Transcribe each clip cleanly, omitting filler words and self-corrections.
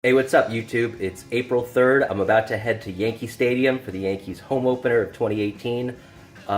Hey, what's up, YouTube? It's April 3rd. I'm about to head to Yankee Stadium for the Yankees home opener of 2018.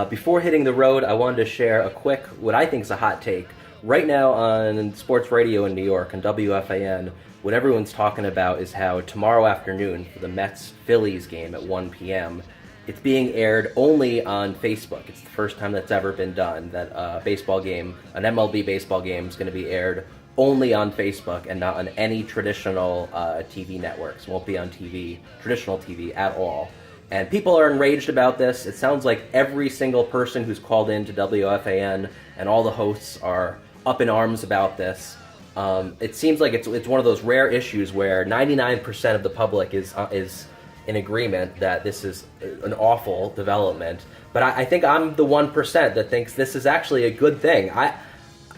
Before hitting the road, I wanted to share a quick, what I think is a hot take. Right now on sports radio in New York, on WFAN, what everyone's talking about is how tomorrow afternoon, for the Mets-Phillies game at 1 p.m., it's being aired only on Facebook. It's the first time that's ever been done, that baseball game, an MLB baseball game, is going to be aired only on Facebook and not on any traditional TV networks. Won't be on TV, traditional TV at all. And people are enraged about this. It sounds like every single person who's called in to WFAN and all the hosts are up in arms about this. It seems like it's one of those rare issues where 99% of the public is in agreement that this is an awful development. But I think I'm the 1% that thinks this is actually a good thing.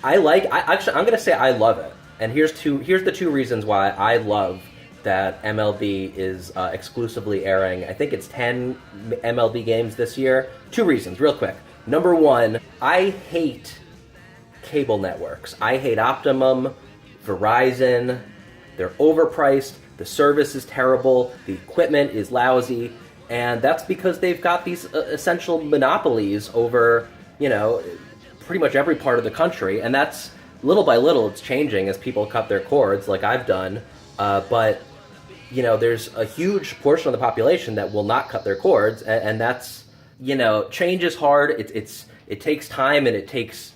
I'm going to say I love it. And here's the two reasons why I love that MLB is exclusively airing. I think it's 10 MLB games this year. Two reasons, real quick. Number one, I hate cable networks. I hate Optimum, Verizon. They're overpriced. The service is terrible. The equipment is lousy. And that's because they've got these essential monopolies over, pretty much every part of the country, and that's little by little it's changing as people cut their cords like I've done, but there's a huge portion of the population that will not cut their cords, and that's, change is hard. It takes time, and it takes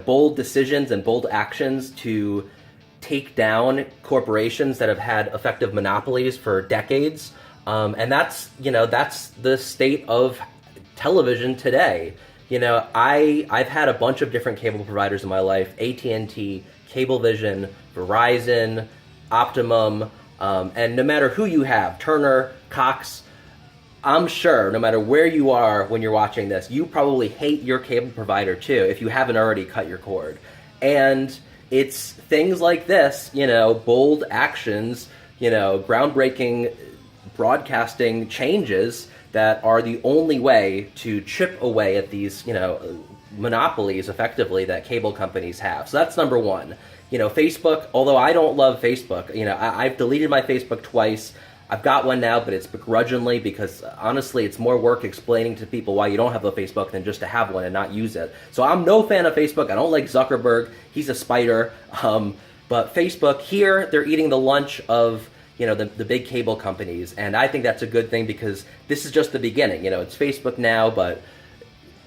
bold decisions and bold actions to take down corporations that have had effective monopolies for decades, and that's the state of television today. I've had a bunch of different cable providers in my life: AT&T, Cablevision, Verizon, Optimum, and no matter who you have, Turner, Cox, I'm sure no matter where you are when you're watching this, you probably hate your cable provider too if you haven't already cut your cord. And it's things like this, bold actions, groundbreaking broadcasting changes that are the only way to chip away at these, monopolies effectively that cable companies have. So that's number one. Facebook, although I don't love Facebook, I've deleted my Facebook twice. I've got one now, but it's begrudgingly because honestly, it's more work explaining to people why you don't have a Facebook than just to have one and not use it. So I'm no fan of Facebook. I don't like Zuckerberg. He's a spider. But Facebook, here, they're eating the lunch of the big cable companies. And I think that's a good thing because this is just the beginning. It's Facebook now, but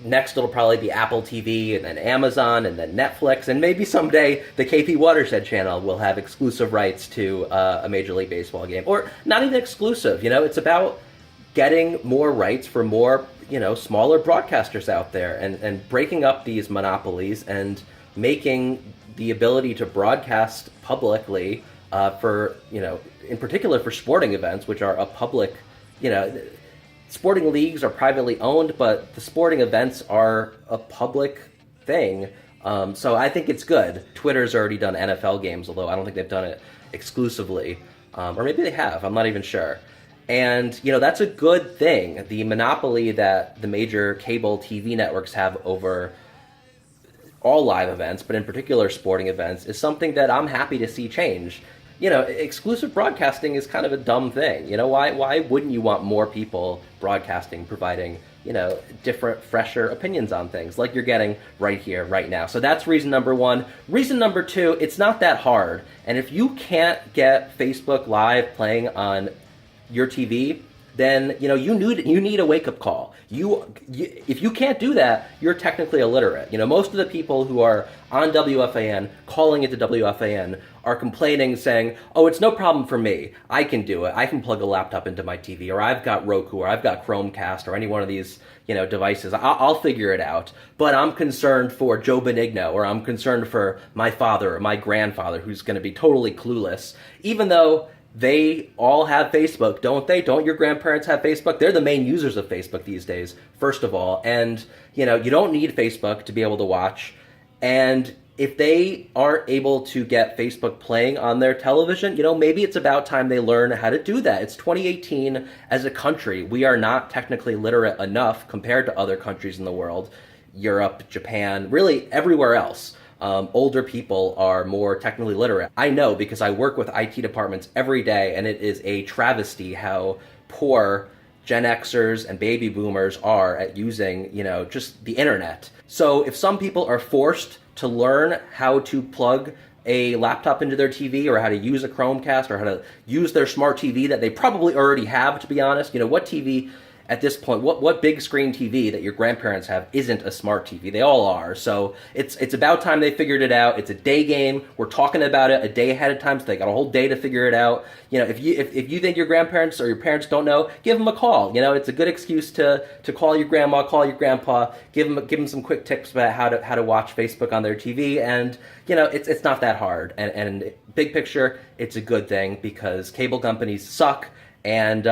next it'll probably be Apple TV and then Amazon and then Netflix. And maybe someday the KP Watershed channel will have exclusive rights to a Major League Baseball game. Or not even exclusive, it's about getting more rights for more, smaller broadcasters out there and breaking up these monopolies and making the ability to broadcast publicly for, in particular for sporting events, which are a public, sporting leagues are privately owned, but the sporting events are a public thing. So I think it's good. Twitter's already done NFL games, although I don't think they've done it exclusively. Or maybe they have, I'm not even sure. And, that's a good thing. The monopoly that the major cable TV networks have over all live events, but in particular sporting events, is something that I'm happy to see change. Exclusive broadcasting is kind of a dumb thing. Why wouldn't you want more people broadcasting, providing, different, fresher opinions on things like you're getting right here, right now? So that's reason number one. Reason number two, it's not that hard. And if you can't get Facebook Live playing on your TV, then you need a wake-up call. If you can't do that, you're technically illiterate. Most of the people who are on WFAN, calling into WFAN, are complaining, saying, "Oh, it's no problem for me. I can do it. I can plug a laptop into my TV, or I've got Roku, or I've got Chromecast, or any one of these devices. I'll figure it out. But I'm concerned for Joe Benigno, or I'm concerned for my father or my grandfather, who's going to be totally clueless, even though." They all have Facebook, don't they? Don't your grandparents have Facebook? They're the main users of Facebook these days, first of all. And, you don't need Facebook to be able to watch. And if they aren't able to get Facebook playing on their television, maybe it's about time they learn how to do that. It's 2018 as a country. We are not technically literate enough compared to other countries in the world, Europe, Japan, really everywhere else. older people are more technically literate. I know because I work with IT departments every day, and it is a travesty how poor Gen Xers and baby boomers are at using, just the internet. So if some people are forced to learn how to plug a laptop into their TV, or how to use a Chromecast, or how to use their smart TV that they probably already have, to be honest, what TV at this point, what big screen TV that your grandparents have isn't a smart TV? They all are. So it's about time they figured it out. It's a day game. We're talking about it a day ahead of time, so they got a whole day to figure it out. If you think your grandparents or your parents don't know, give them a call. It's a good excuse to call your grandma, call your grandpa, give them some quick tips about how to watch Facebook on their TV, and it's not that hard. And big picture, it's a good thing because cable companies suck, and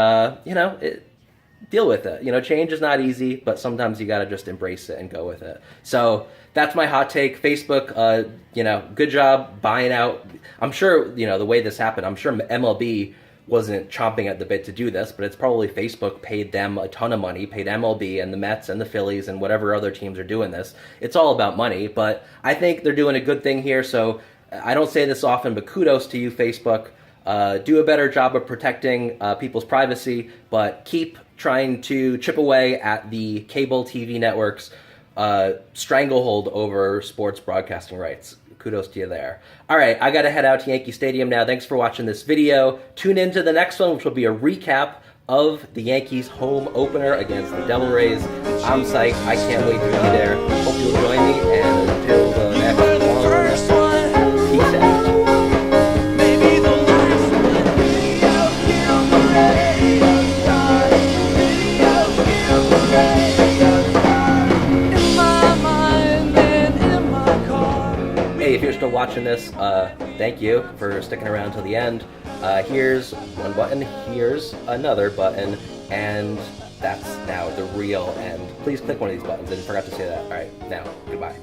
deal with it. Change is not easy, but sometimes you got to just embrace it and go with it. So that's my hot take. Facebook, good job buying out. I'm sure, the way this happened, I'm sure MLB wasn't chomping at the bit to do this, but it's probably Facebook paid them a ton of money, paid MLB and the Mets and the Phillies and whatever other teams are doing this. It's all about money, but I think they're doing a good thing here. So I don't say this often, but kudos to you, Facebook. Do a better job of protecting people's privacy, but keep trying to chip away at the cable TV networks' stranglehold over sports broadcasting rights. Kudos to you there. All right, I got to head out to Yankee Stadium now. Thanks for watching this video. Tune in to the next one, which will be a recap of the Yankees' home opener against the Devil Rays. I'm psyched. I can't wait to be there. Hope you'll join me, and until the next one, peace out. If you're still watching this, thank you for sticking around till the end. Here's one button, here's another button, and that's now the real end. Please click one of these buttons. I forgot to say that. All right, now, goodbye.